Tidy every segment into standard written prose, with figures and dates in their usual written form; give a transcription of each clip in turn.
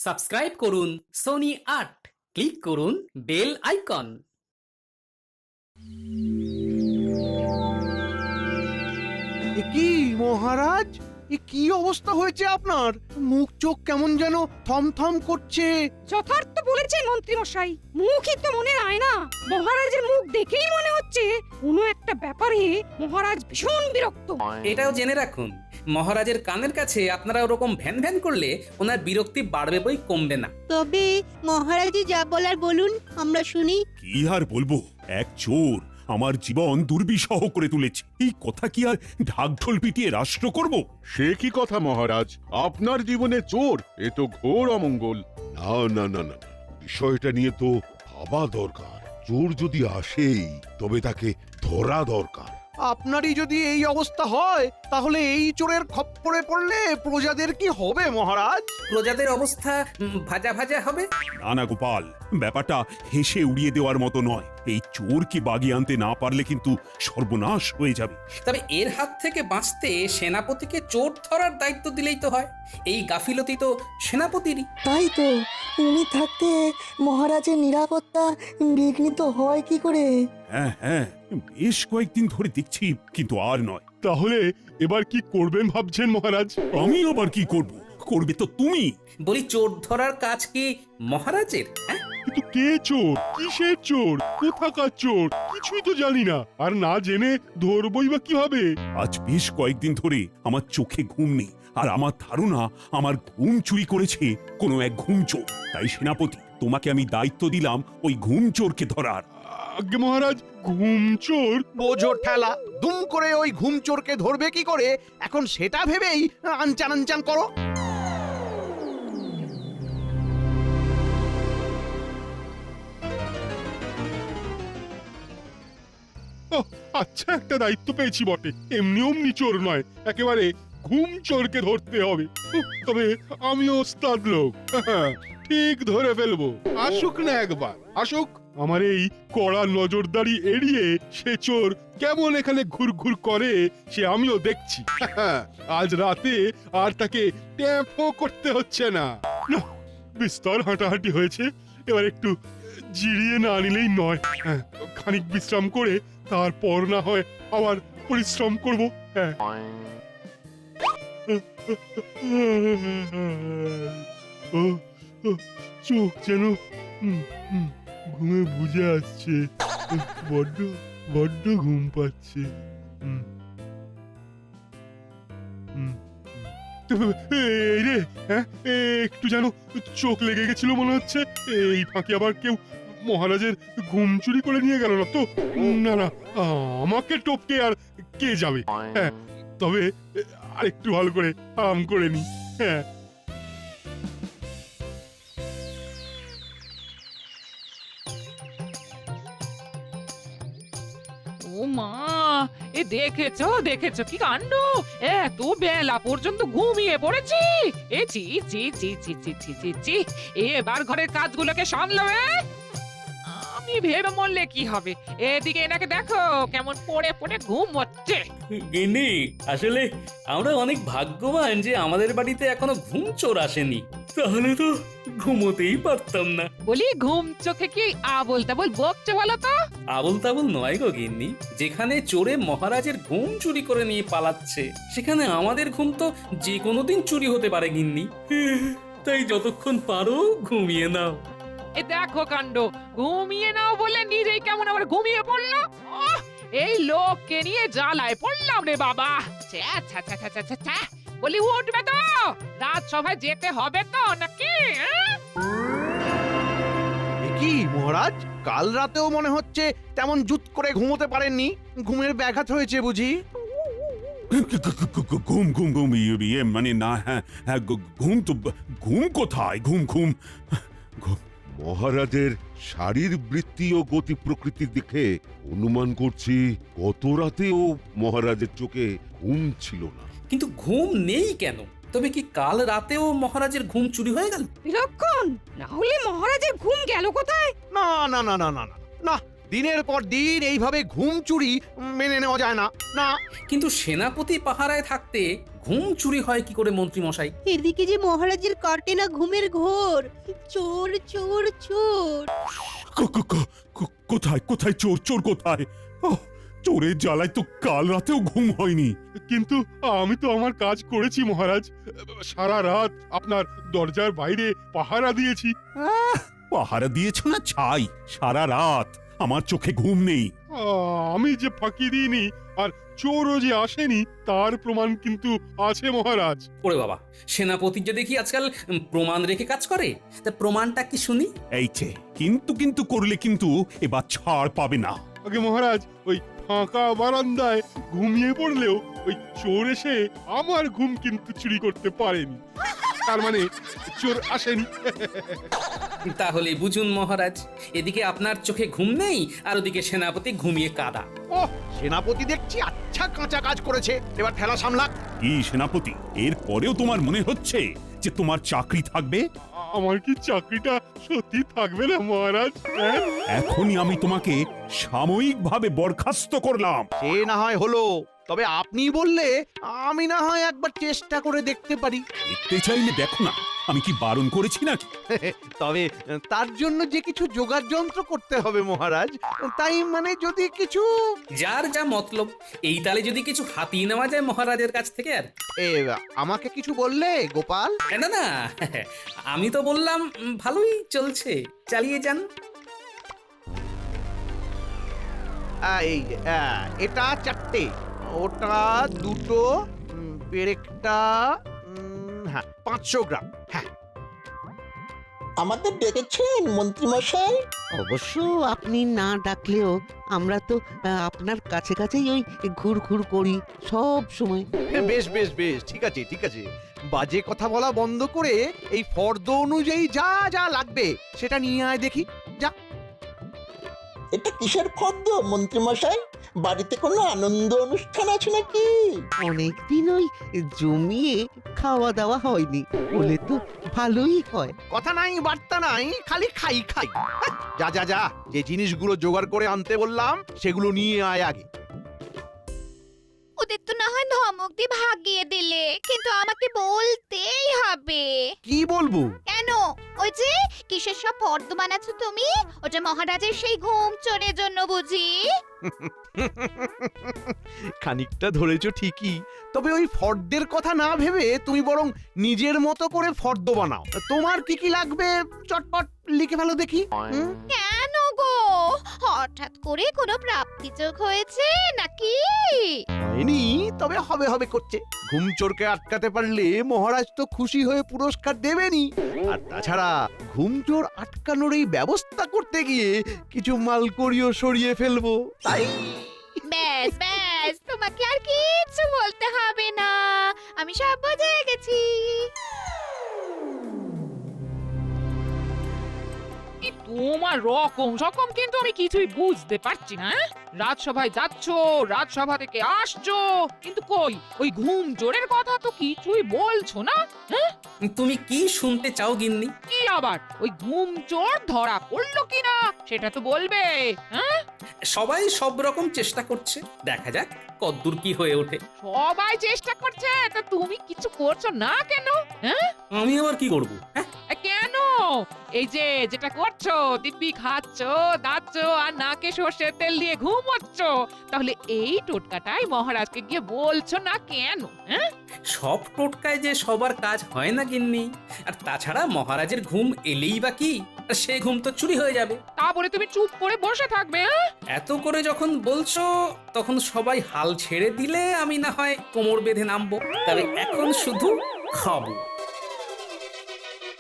Subscribe করুন Sony ৮, click করুন bell icon. এ কি মহারাজ, এ কি অবস্থা হয়েছে আপনার? মুখ চোখ কেমন যেন থমথম করছে। যথার্থ বলেছেন মন্ত্রী মশাই, মুখই তো মনের আয়না। মহারাজের মুখ দেখেই মনে হচ্ছে কোনো একটা ব্যাপারে মহারাজ ভীষণ বিরক্ত। এটাও জেনে রাখুন, মহারাজের কানের কাছে আপনারা ওরকম ভ্যান ভ্যান করলে ওনার বিরক্তি বাড়বে বই কমবে না। তবে মহারাজই যা বলার বলুন, আমরা শুনি। কি আর বলবো, এক চোর আমার জীবন দুর্বিষহ করে তুলেছে। এই কথা কি আর ঢাকঢোল পিটিয়ে রাষ্ট্র করব? সে কি কথা মহারাজ, আপনার জীবনে চোর, এ তো ঘোর অমঙ্গল। না না না না, বিষয়টা নিয়ে তো ভাবা দরকার। চোর যদি আসেই তবে তাকে ধরা দরকার। আপনারই যদি এই অবস্থা হয় তাহলে এই চোরের খপ্পরে পড়লে প্রজাদের কি হবে মহারাজ? প্রজাদের অবস্থা ভাজা ভাজা হবে। না না গোপাল, ব্যাপারটা হেসে উড়িয়ে দেওয়ার মতো নয়। এই চোরকে বাগিয়ে আনতে না পারলে কিন্তু সর্বনাশ হয়ে যাবে। তবে এর হাত থেকে বাঁচতে সেনাপতিকে চোর ধরার দায়িত্ব দিলেই তো হয়। এই গাফিলতি তো সেনাপতিরই। তাই তো, উনি থাকতে মহারাজের নিরাপত্তা বিঘ্নিত হয় কি করে? হ্যাঁ হ্যাঁ, বেশ কয়েকদিন ধরে দেখছি, কিন্তু আর নয়। তাহলে এবার কি করবেন ভাবছেন মহারাজ? আমি আবার কি করব? করবে তো তুমি। বলি, চোর ধরার কাজ কি মহারাজের? হ্যাঁ, কিন্তু কে চোর, কিসের চোর, কোথাকার চোর, কিছুই তো জানি না। আর না জেনে ধরবই বা কিভাবে? আজ বেশ কয়েকদিন ধরে আমার চোখে ঘুম নেই, আর আমার ধারণা আমার ঘুম চুরি করেছে কোনো এক ঘুম চোর। তাই সেনাপতি, তোমাকে আমি দায়িত্ব দিলাম ওই ঘুম চোরকে ধরার। আজ্ঞে মহারাজ, ঘুম চোর? বোঝো ঠেলা, দুম করে ওই ঘুম চোরকে ধরবে কি করে, এখন সেটা ভেবেই আনচান আনচান করো। ওহ, আচ্ছা, একটা দায়িত্ব পেয়েছি বটে। এমনি অমনি চোর নয়, একেবারে ঘুম চোরকে ধরতে হবে। তবে আমিও ওস্তাদ লোক, ঠিক ধরে ফেলবো। আসুক না একবার, আসুক। আমার এই কড়া নজরদারি এড়িয়ে সে চোর কেমন এখানে ঘুরঘুর করে সে আমিও দেখছি। আজ রাতে আর তাকে ট্যাপও করতে হচ্ছে না। না, বিস্তর হাঁটাহাঁটি হয়েছে, এবার একটু জিরিয়ে না নিলেই নয়। খানিক বিশ্রাম করে তারপর না হয় আবার পরিশ্রম করব। হ্যাঁ, চোখ যেন ঘুমে বুঝে আসছে, বড্ড বড্ড ঘুম পাচ্ছে। এই রে, হ্যাঁ, একটু যেন চোখ লেগে গেছিল মনে হচ্ছে। এই ফাঁকে আবার কেউ মহারাজের ঘুম চুরি করে নিয়ে গেল না তো? না না, আমাকে টপকে আর কে যাবে? হ্যাঁ, তবে আরেকটু ভালো করে আরাম করে নি। হ্যাঁ, ও মা, এ দেখেছো দেখেছো কি কাণ্ড! এত বেলা পর্যন্ত ঘুমিয়ে পড়েছি। এ চি চি চি চি চি চি চি চি, এবার ঘরের কাজগুলোকে সামলাবে। আমি ভেবে মরলে কি হবে? এদিকে এনাকে দেখো কেমন পড়ে পড়ে ঘুম হচ্ছে। গিন্নি, আসলে আমরা অনেক ভাগ্যবান যে আমাদের বাড়িতে এখনো ঘুম চোর আসেনি, তাহলে তো ঘুমোতেই পারতাম না। বলি, ঘুম চোখে কি আবোল তাবোল বকছে বলো তো? আবল তাবল নয় গো গিন্নি, যেখানে চোরে মহারাজের ঘুম চুরি করে নিয়ে পালাচ্ছে সেখানে আমাদের ঘুম তো যে কোনো দিন চুরি হতে পারে গিন্নি। তাই যতক্ষণ পারো ঘুমিয়ে নাও। এ দেখো কাণ্ড, ঘুমিয়ে নাও বলে নিজেই কেমন আবার ঘুমিয়ে পড়লো। এই লোককে নিয়ে জ্বালায় পড়লাম রে বাবা। ছ্যা, ছ্যা, ছ্যা, ছ্যা, ছ্যা, ছ্যা। বলি, উঠবে তো? রাজসভায় যেতে হবে তো নাকি? এ কি মহারাজ, কাল রাতেও মনে হচ্ছে তেমন জুত করে ঘুমোতে পারেননি, ঘুমের ব্যাঘাত হয়েছে বুঝি? ঘুম ঘুম ঘুম, ইয়ে মানে না, হ্যাঁ হ্যাঁ, ঘুম তো ঘুম কোথায়? ঘুম ঘুম ঘুম। মহারাজের শারীরবৃত্তি ও গতি প্রকৃতি দেখে অনুমান করছি গত রাতেও মহারাজের চোখে ঘুম ছিল না। কিন্তু ঘুম নেই কেন? তবে কি কাল রাতেও মহারাজের ঘুম চুরি হয়ে গেল? বিলক্ষণ, না হলে মহারাজের ঘুম গেল কোথায়? না না না না না না না, দিনের পর দিন এইভাবে ঘুম চুরি মেনে নেওয়া যায় না। না, কিন্তু সেনাপতি পাহারায় থাকতে ঘুম চুরি হয় কি করে মন্ত্রী মশাই? এদিকে যে মহারাজের কাটে না ঘুমের ঘোর। চোর চোর চোর। কোথায় কোথায় চোর চোর কোথায়? ওহ, চোরের জ্বালায় তো কাল রাতেও ঘুম হয়নি। কিন্তু আমি তো আমার কাজ করেছি মহারাজ, সারা রাত আপনার দরজার বাইরে পাহারা দিয়েছি। পাহারা দিয়েছ না ছাই, সারা রাত আমার চোখে ঘুম নেই। আমি যে ফাঁকি দিইনি আর চোরও যে আসেনি তার প্রমাণ কিন্তু আছে মহারাজ। ওরে বাবা, সেনাপতি যে দেখি আজকাল প্রমাণ রেখে কাজ করে, তা প্রমাণটা কি শুনি? এই যে কিন্তু কিন্তু করলে কিন্তু এবার ছাড় পাবে না। আগে মহারাজ, ওই ফাঁকা বারান্দায় ঘুমিয়ে পড়লেও ওই চোর এসে আমার ঘুম কিন্তু চুরি করতে পারেনি। তার মানে চোর আসেনি। তাহলে বুঝুন মহারাজ, এদিকে আপনার চোখে ঘুম নেই আর ওদিকে সেনাপতি ঘুমিয়ে কাদা। ও সেনাপতি দেখছি আচ্ছা কাঁচা কাজ করেছে, এবার ঠেলা সামলাক। কি সেনাপতি, এর পরেও তোমার মনে হচ্ছে যে তোমার চাকরি থাকবে? আমার কি চাকরিটা সত্যি থাকবে না মহারাজ? হ্যাঁ? এখনই আমি তোমাকে সাময়িকভাবে বরখাস্ত করলাম। সে না হয় হলো, তবে আপনি বললে আমি না হয় একবার চেষ্টা করে দেখতে পারি। দেখতে চাইলে দেখো না, আমি কি বারণ করেছি নাকি? তবে তার জন্য যে কিছু জোগাড় যন্ত্র করতে হবে মহারাজ, তাই মানে যদি কিছু যার যা মতলব, এই তালে যদি কিছু হাতিয়ে নেওয়া যায় মহারাজের কাছ থেকে। আর এ, আমাকে কিছু বললে গোপাল? না না, আমি তো বললাম ভালোই চলছে, চালিয়ে যান। এই এটা 4টে, ওটা 2টো, পেরেকটা হ্যাঁ 500 গ্রাম। হ্যাঁ আমাদের ডেকেছেন মন্ত্রীমশাই? অবশ্য আপনি না ডাকলেও আমরা তো আপনার কাছে কাছেই ওই ঘুরঘুর করি সব সময়। বেশ বেশ বেশ, ঠিক আছে ঠিক আছে, বাজে কথা বলা বন্ধ করে এই ফর্দ অনুযায়ী যা যা লাগবে সেটা নিয়ে আয় দেখি। যা। এটা কিসের ফর্দ মন্ত্রীমশাই? বাড়িতে কোনো আনন্দ অনুষ্ঠান আছে নাকি? অনেকদিন ওই জমিয়ে খাওয়া দাওয়া হয়নি, বলে তো ভালোই হয়। কথা নাই বার্তা নাই, খালি খাই খাই। হ্যাঁ, যা যা যা, যে জিনিসগুলো জোগাড় করে আনতে বললাম সেগুলো নিয়ে আয় আগে। ওদের তো না হয় ধমক দিয়ে ভাগিয়ে দিলে, কিন্তু আমাকে বলতেই হবে। কি বলবো? কেন? ওই যে কিসের সব ফর্দ বানাচ্ছো তুমি, ওটা মহারাজের সেই ঘুম চোরের জন্য বুঝি? খানিকটা ধরেছো ঠিকই, তবে ওই ফর্দের কথা না ভেবে তুমি বরং নিজের মতো করে ফর্দ বানাও। তোমার কি কি লাগবে চটপট লিখে ভালো দেখি। কেন গো, হঠাৎ করে কোনো প্রাপ্তি যোগ হয়েছে নাকি? হয়নি, তবে হবে হবে করছে। ঘুম চোরকে আটকাতে পারলে মহারাজ তো খুশি হয়ে পুরস্কার দেবেনই। আর তাছাড়া ঘুম চোর আটকানোর এই ব্যবস্থা করতে গিয়ে কিছু মালকড়িও সরিয়ে ফেলবো, তাই। ব্যাস ব্যাস, তোমাকে আর কিছু বলতে হবে না, আমি সব বুঝে গেছি। তোমার রকম সকম কিন্তু আমি কিছুই বুঝতে পারছি না। রাজসভায় যাচ্ছ, রাজসভা থেকে আসছো, কিন্তু কই ওই ঘুম চোরের কথা তো কিছুই বলছো না। তুমি কি শুনতে চাও গিন্নি? কি আবার ওই ঘুম চোর ধরা পড়লো কিনা সেটা তো বলবে। হ্যাঁ, সবাই সব রকম চেষ্টা করছে, দেখা যাক কদ্দূর কি হয়ে ওঠে। সবাই চেষ্টা করছে, তা তুমি কিছু করছো না কেন? হ্যাঁ, আমি আবার কি করবো? হ্যাঁ, কেন? এই যে যেটা করছো, দিব্যি খাচ্ছ, দাচ্ছ আর নাকে সর্ষের তেল দিয়ে ঘুমোচ্ছ, তাহলে এই টোটকাটাই মহারাজকে গিয়ে বলছো না কেন? হ্যাঁ, সব টোটকায় যে সবার কাজ হয় না গিন্নি। আর তাছাড়া মহারাজের ঘুম এলেই বা কি, আর সে ঘুম তো চুরি হয়ে যাবে। তা বলে তুমি চুপ করে বসে থাকবে? হ্যাঁ, এত করে যখন বলছো, তখন সবাই হাল ছেড়ে দিলে আমি না হয় কোমর বেঁধে নামবো। তবে এখন শুধু খাবো।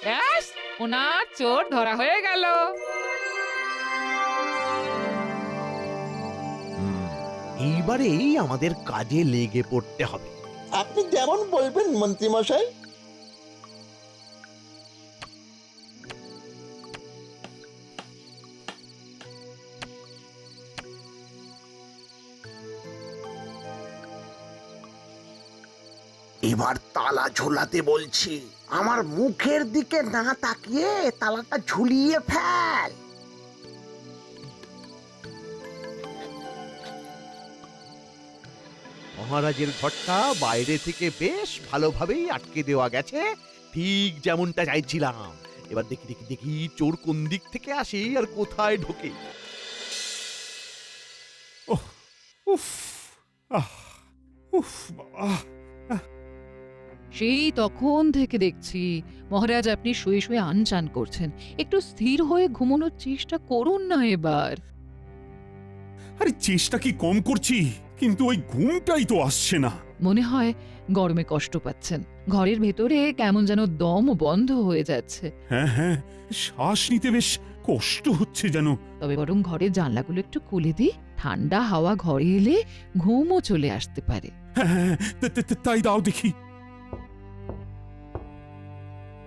ব্যাস, ওনার চোর ধরা হয়ে গেল। এইবারেই আমাদের কাজে লেগে পড়তে হবে। আপনি যেমন বলবেন মন্ত্রীমশাই। এবার তালা ঝোলাতে বলছি, আমার মুখের দিকে না তাকিয়ে তালাটা ঝুলিয়ে ফেল। মহারাজের ঘরটা বাইরে থেকে বেশ ভালোভাবেই আটকে দেওয়া গেছে, ঠিক যেমনটা চাইছিলাম। এবার দেখি দেখি দেখি চোর কোন দিক থেকে আসে আর কোথায় ঢোকে। উফ আহ উফ বাবা সেই তখন থেকে দেখছি মহারাজ আপনি শুয়ে শুয়ে আনচান করছেন। একটু স্থির হয়ে ঘুমানোর চেষ্টা করুন না এবার। আরে চেষ্টা কি কম করছি, কিন্তু ওই ঘুমটাই তো আসছে না। মনে হয় গরমে কষ্ট পাচ্ছেন, ঘরের ভেতরে কেমন যেন দম বন্ধ হয়ে যাচ্ছে। হ্যাঁ হ্যাঁ, শ্বাস নিতে বেশ কষ্ট হচ্ছে যেন। তবে বরং ঘরের জানলাগুলো একটু খুলে দিই, ঠান্ডা হাওয়া ঘরে এলে ঘুমও চলে আসতে পারে। হ্যাঁ হ্যাঁ, তাই দাও দেখি।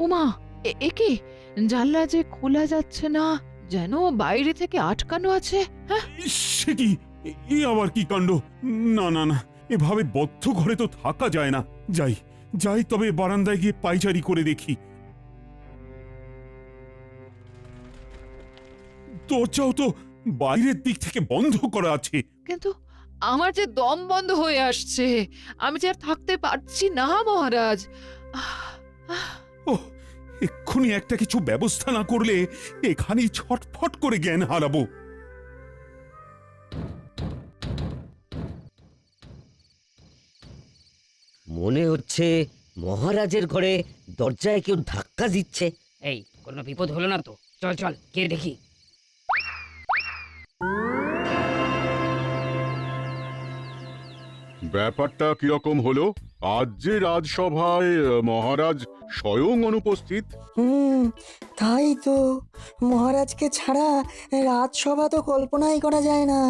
ওমা, একে জানলা যে খোলা যাচ্ছে না, যেন বাইরে থেকে আটকানো আছে। হ্যাঁ, সে কি, এ আবার কি কাণ্ড! না না না, এভাবে বদ্ধ ঘরে তো থাকা যায় না। যাই যাই, তবে বারান্দায় গিয়ে পায়চারি করে দেখি। দরজাও তো বাইরের দিক থেকে বন্ধ করা আছে। কিন্তু আমার যে দম বন্ধ হয়ে আসছে, আমি যে আর থাকতে পারছি না মহারাজ। ও, এক্ষুনি একটা কিছু ব্যবস্থা না করলে এখানেই ছটফট করে জ্ঞান হারাবো। মনে হচ্ছে মহারাজের ঘরে দরজায় কেউ ধাক্কা দিচ্ছে। এই কোনো বিপদ হলো না তো? চল চল কে দেখি। ব্যাপারটা কিরকম হলো? আজ যে রাজসভায় মহারাজ স্বয়ং অনুপস্থিত। তাই তো, মহারাজকে ছাড়া রাজসভা তো কল্পনাই করা যায় না।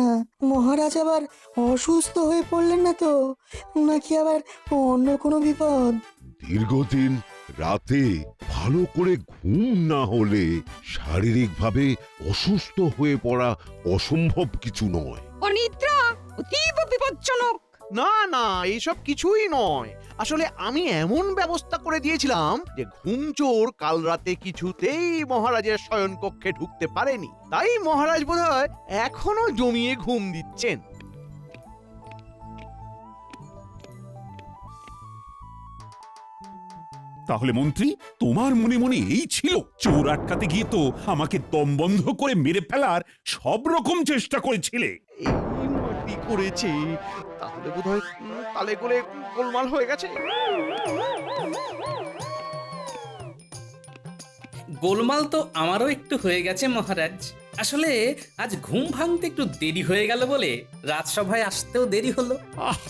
মহারাজ আবার অসুস্থ হয়ে পড়লেন না তো, নাকি আবার অন্য কোনো বিপদ? দীর্ঘদিন রাতে ভালো করে ঘুম না হলে শারীরিকভাবে অসুস্থ হয়ে পড়া অসম্ভব কিছু নয়। অনিদ্রা অতীব বিপজ্জনক। না না, এইসব কিছুই নয়। আসলে আমি এমন ব্যবস্থা করে দিয়েছিলাম যে ঘুমচোর কাল রাতে কিছুতেই মহারাজের শয়নকক্ষে ঢুকতে পারেনি। তাই মহারাজ বোধহয় এখনো জমিয়ে ঘুম দিচ্ছেন। তাহলে মন্ত্রী, তোমার মনে মনে এই ছিল? চোর আটকাতে গিয়ে তো আমাকে দম বন্ধ করে মেরে ফেলার সব রকম চেষ্টা করেছিলে। এই মাটি করেছে, তাহলে বোধহয় তালে গলে গোলমাল হয়ে গেছে। গোলমাল তো আমারও একটু হয়ে গেছে মহারাজ। আসলে আজ ঘুম ভাঙতে একটু দেরি হয়ে গেল বলে রাজসভায় আসতেও দেরি হলো। আহ,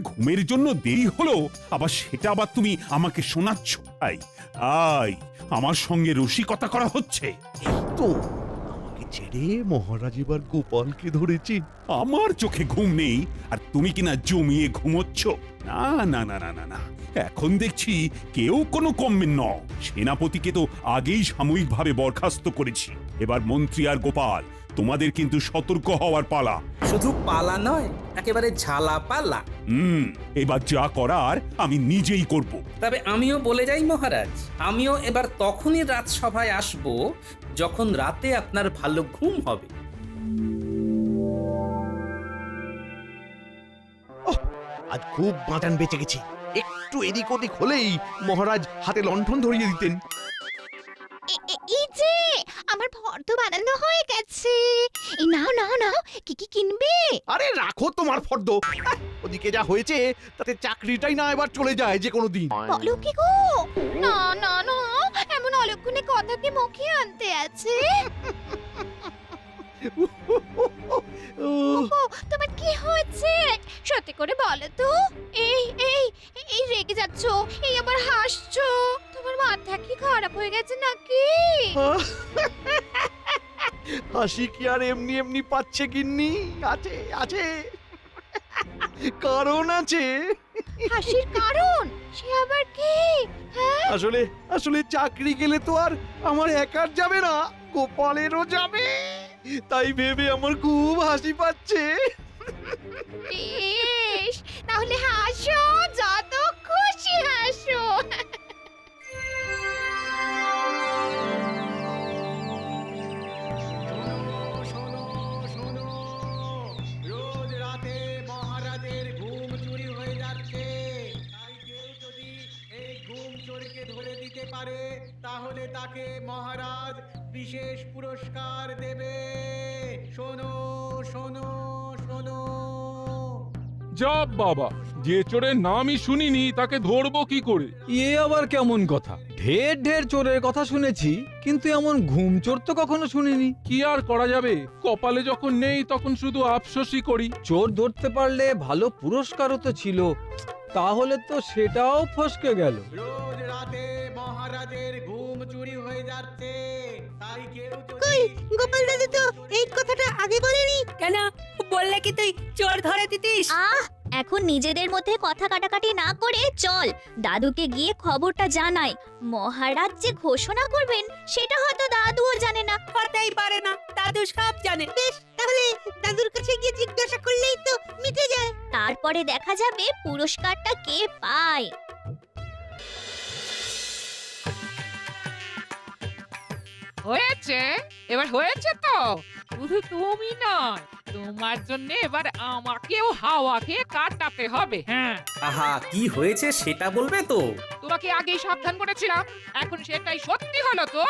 ঘুমের জন্য দেরি হলো, আবার সেটা আবার তুমি আমাকে শোনাচ্ছ? আই, আমার সঙ্গে রসিকতা করা হচ্ছে তো আমাকে ছেড়ে মহারাজ এবার গোপালকে ধরেছে। আমার চোখে ঘুম নেই আর তুমি কিনা জমিয়ে ঘুমোচ্ছ? না না না না না না, এখন দেখছি কেউ কোনো কমের নও। সেনাপতিকে তো আগেই সাময়িকভাবে বরখাস্ত করেছি। এবার মন্ত্রী আর গোপাল, তোমাদের কিন্তু সতর্ক হওয়ার পালা। শুধু পালা নয়, একেবারে ঝালা পালা। এবার যা করার আমি নিজেই করব। তবে আমিও বলে যাই মহারাজ, আমিও এবার তখনই রাজসভায় আসব যখন রাতে আপনার ভালো ঘুম হবে। আজ খুব বাঁচান বেঁচে গেছি। একটু এদিক ওদিক হলেই মহারাজ হাতে লণ্ঠন ধরিয়ে দিতেন। এই যে আমার ফর্দ বানানো হয়ে গেছে। এই নাও নাও নাও, কি কি কিনবে? আরে রাখো তোমার ফর্দ। ওদিকে যা হয়েছে তাতে চাকরিটাই না এবার চলে যায় যে কোনো দিন। বলো কি গো? না না না, এমন অলক্ষণে কথা কি মুখে আনতে আছে? ওগো, তোমার কি হয়েছে? সত্যি করে বলো তো। এই এই এই রেগে যাচ্ছ, এই আবার হাসছো। তোমার মাথা কি খারাপ হয়ে গেছে নাকি? হাসি কি আর এমনি এমনি পাচ্ছে গিন্নি? আছে আছে, কারণ আছে। হাসির কারণ সে আবার কি? হ্যাঁ, আসলে আসলে চাকরি গেলে তো আর আমার একার যাবে না, গোপালেরও যাবে। তাই ভেবে আমার খুব হাসি পাচ্ছে। বেশ, তাহলে হাসো, যত খুশি হাসো। রোজ রাতে মহারাজের ঘুম চুরি হয়ে পারে তাহলে তাকে মহারাজ বিশেষ পুরস্কার দেবে। শোনো শোনো শোনো। যা বাবা, যে চোরের নামই শুনিনি তাকে ধরবো কি করে? এ আবার কেমন কথা? ঢের ঢের চোরের কথা শুনেছি, কিন্তু এমন ঘুম চোর তো কখনো শুনিনি। কি আর করা যাবে, কপালে যখন নেই তখন শুধু আফসোসই করি। চোর ধরতে পারলে ভালো পুরস্কারও তো ছিল, তাহলে তো সেটাও ফসকে গেল। রোজ রাতে মহারাজের ঘুম চুরি হয়ে যাচ্ছে, তাই কেউ কই গোপাল দাদু তো এই কথাটা আগে বলেনি কেন? বললে কি তুই চোর ধরে দিতিস? এখন নিজেদের মধ্যে কথা কাটাকাটি না করে চল দাদুকে গিয়ে খবরটা জানাই। মহারাজ যে ঘোষণা করবেন সেটা হয়তো দাদুও জানে না। হতেই পারে না, দাদু সব জানে। বেশ, তাহলে দাদুর কাছে গিয়ে জিজ্ঞাসা করলেই তো মিটে যায়। তারপরে দেখা যাবে পুরস্কারটা কে পায়। হয়েছে, এবার হয়েছে তো। শুধু তুমি নয়, তোমার জন্য এবার আমাকেও হাওয়াকে কাটাতে হবে। হ্যাঁ, আহা, কি হয়েছে সেটা বলবে তো? তোমাকে আগেই সাবধান করেছিলাম, এখন সেটাই সত্যি হলো তো।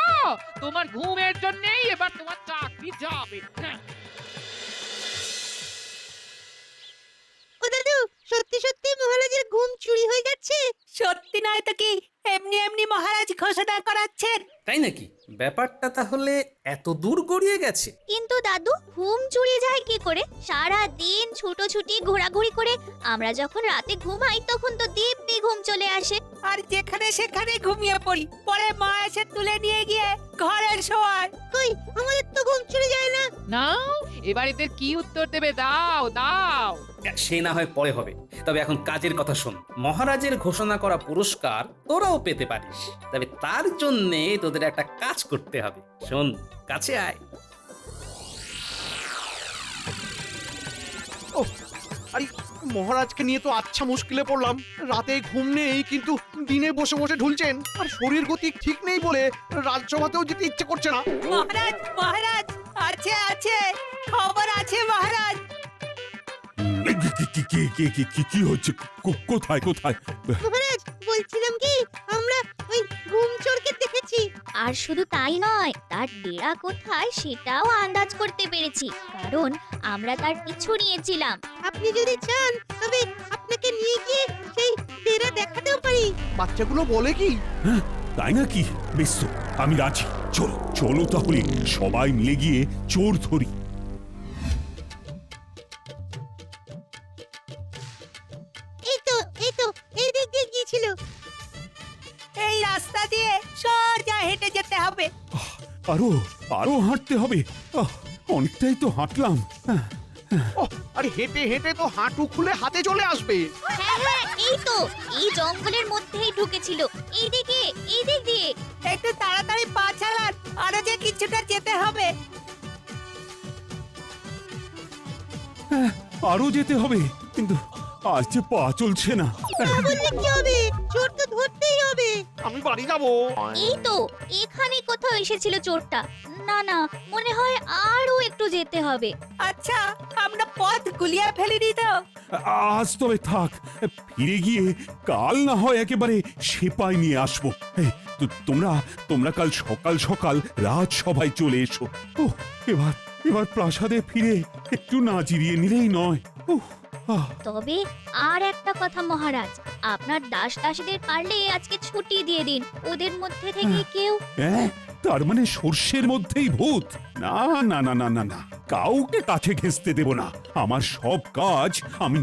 তোমার ঘুমের জন্যই এবার তোমার চাকরি যাবে। হ্যাঁ। ও দাদু, সত্যি সত্যি মহারাজের ঘুম চুরি হয়ে যাচ্ছে? সত্যি নয় তো কি, এমনি এমনি মহারাজ ঘোষণা করাচ্ছেন। তাই নাকি? ব্যাপারটা তাহলে এত দূর গড়িয়ে গেছে। কিন্তু দাদু, ঘুম চুরি যায় কি করে? সারা দিন ছুটোছুটি ঘোরাঘুরি করে আমরা যখন রাতে ঘুমাই তখন তো দিব্যি ঘুম চলে আসে। আর যেখানে সেখানে ঘুমিয়ে পড়ি, পরে মা এসে তুলে নিয়ে গিয়ে ঘরের শোয়ায়। কই আমাদের তো ঘুম চুরি যায় না। নাও, এবার এদের কি উত্তর দেবে? দাও দাও। সে না হয় পরে হবে, তবে এখন কাজের কথা শোন। মহারাজের ঘোষণা করা পুরস্কার তোরাও পেতে পারিস, তবে তার জন্য তোদের একটা কাজ করতে হবে। শোন, কাছে আয়। ও আরে, মহারাজকে নিয়ে তো আচ্ছা মুশকিলে পড়লাম। রাতে ঘুম নেই, কিন্তু দিনে বসে বসে ঢুলছেন, আর শরীর গতি ঠিক নেই বলে রাজসভাতেও যেতে ইচ্ছে করছে না। মহারাজ মহারাজ আছে আছে, খবর আছে মহারাজ। কি হচ্ছে? কোথায় কোথায়? মহারাজ, বলছিলাম কি, আমরা ওই ঘুম চোরকে দেখেছি। আর শুধু তাই নয়, তার ডেরা কোথায় সেটাও আন্দাজ করতে পেরেছি, কারণ আমরা তার পিছু নিয়েছিলাম। আপনি যদি চান তবে আপনাকে নিয়ে গিয়ে সেই ডেরা দেখাতেও পারি। বাচ্চাগুলো বলে কি? হ্যাঁ, তাই নাকি? বেশ তো, আমি রাজি। চলো চলো তাহলে সবাই মিলে গিয়ে চোর ধরি। এই তো এই দিক দিয়ে গিয়েছিল। এই রাস্তা দিয়ে সোজা হেঁটে যেতে হবে। আরো আরো হাঁটতে হবে। অনেকটাই তো হাঁটলাম। আরে হেঁটে হেঁটে তো হাঁটু খুলে হাতে চলে আসবে। হ্যাঁ হ্যাঁ, এই তো, এই জঙ্গলের মধ্যেই ঢুকেছিল। এই দিক দিয়ে। একটু তাড়াতাড়ি পা চালান, আরো যে কিছুটা যেতে হবে। আরো যেতে হবে, কিন্তু আজ যে পা চলছে না। বললে কি হবে, চোর তো ধরতেই হবে। আমি বাড়ি যাব। এই তো, এখানে কোথাও এসেছিল চোরটা। না না, মনে হয় আরো একটু যেতে হবে। আচ্ছা, আমরা পথ গুলিয়ে ফেলিনি তো? আজ তবে থাক, ফিরে গিয়ে কাল না হয় একেবারে সেপাই নিয়ে আসবো। তোমরা কাল সকাল সকাল রাজসভায় চলে এসো। এবার প্রাসাদে ফিরে একটু না জিরিয়ে নিলেই নয়। তবে আর একটা কথা মহারাজ, আপনার দাস দাসীদের পারলে আজকে ছুটি দিয়ে দিন। ওদের মধ্যে থেকে কেউ। তার মানে সর্ষের মধ্যেই ভূত? না না না না না না, কাউকে কাছে ঘেঁষতে দেব না। আমার সব কাজ আমি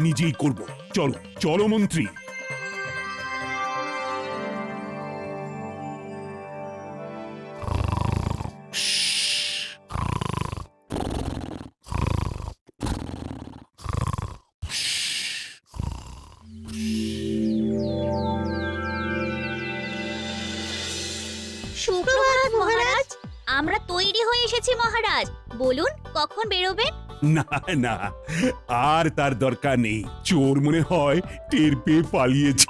নিজেই করব। চলো চলো মন্ত্রী। সুপ্রভাত মহারাজ, আমরা তৈরি হয়ে এসেছি মহারাজ। বলুন কখন বেরোবেন? না না, আর তার দরকার নেই। চোর মনে হয় টের পেয়ে পালিয়েছে।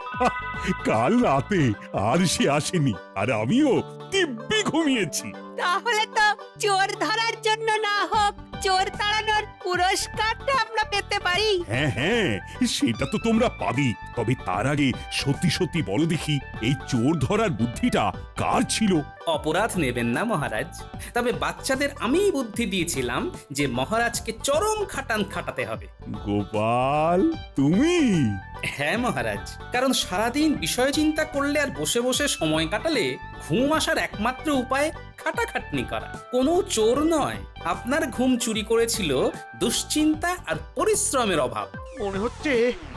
কাল রাতে আর সে আসেনি, আর আমিও দিব্যি ঘুমিয়েছি। তাহলে তো চোর ধরার জন্য না হোক চোর তাড়ানোর পুরস্কারটা আমরা পেতে পারি? হ্যাঁ হ্যাঁ, সেটা তো তোমরা পাবি। তবে তার আগে সত্যি সত্যি বলো দেখি, এই চোর ধরার বুদ্ধিটা কার ছিল? অপরাধ নেবেন না মহারাজ, তবে বাচ্চাদের আমিই বুদ্ধি দিয়েছিলাম যে মহারাজকে চরম খাটান খাটাতে হবে। গোপাল, তুমি? হ্যাঁ মহারাজ, কারণ সারাদিন বিষয় চিন্তা করলে আর বসে বসে সময় কাটালে ঘুম আসার একমাত্র উপায় খাটাখাটনি করা। কোনো চোর নয়, আপনার ঘুম চুরি করেছিল দুশ্চিন্তা আর পরিশ্রমের অভাব। মনে হচ্ছে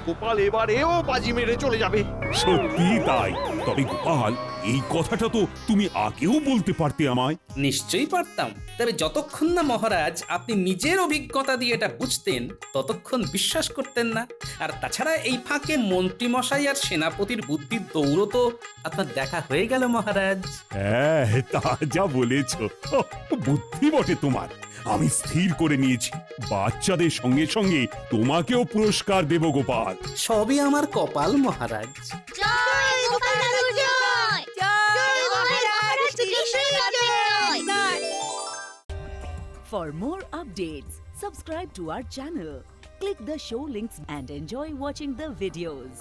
গোপাল এবারেও বাজি মেরে চলে যাবে। সত্যি তাই। তবে গোপাল, এই কথাটা তো তুমি আগেও বলতে পারতে আমায়। নিশ্চয়ই পারতাম, তবে যতক্ষণ না মহারাজ আপনি নিজের অভিজ্ঞতা দিয়ে এটা বুঝতেন ততক্ষণ বিশ্বাস করতেন না। আর তাছাড়া এই ফাঁকে মন্ত্রী মশাই আর সেনাপতির বুদ্ধির দৌড়ও তো আপনার দেখা হয়ে গেল মহারাজ। হ্যাঁ, তা যা বলেছ, বুদ্ধি বটে তোমার। আমি স্থির করে নিয়েছি, বাচ্চাদের সঙ্গে সঙ্গে তোমাকেও পুরস্কার দেব গোপাল। সবই আমার কপাল মহারাজ। জয় গোপাল দাদু জয়, জয় মহারাজ কৃষ্ণের জয়। For more updates, subscribe to our channel, click the show links and enjoy watching the videos.